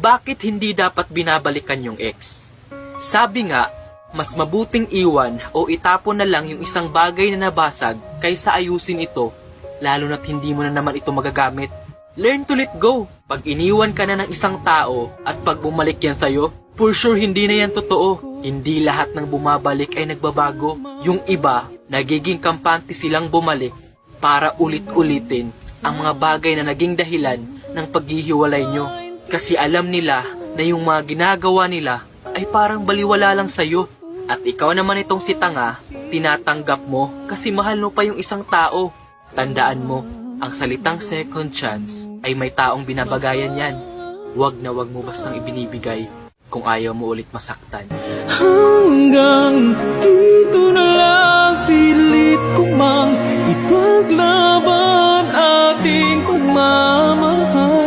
Bakit hindi dapat binabalikan yung ex? Sabi nga, mas mabuting iwan o itapon na lang yung isang bagay na nabasag kaysa ayusin ito, lalo na't hindi mo na naman ito magagamit. Learn to let go. Pag iniwan ka na ng isang tao at pag bumalik yan sa'yo, for sure hindi na yan totoo. Hindi lahat ng bumabalik ay nagbabago. Yung iba, nagiging kampante silang bumalik para ulit-ulitin ang mga bagay na naging dahilan ng paghihiwalay nyo. Kasi alam nila na yung mga ginagawa nila ay parang baliwala lang sa'yo. At ikaw naman itong si tanga, tinatanggap mo kasi mahal mo pa yung isang tao. Tandaan mo, ang salitang second chance ay may taong binabagayan yan. Wag na wag mo bastang ibinibigay kung ayaw mo ulit masaktan. Hanggang dito na lang, pilit ko mang ipaglaban ating pagmamahal.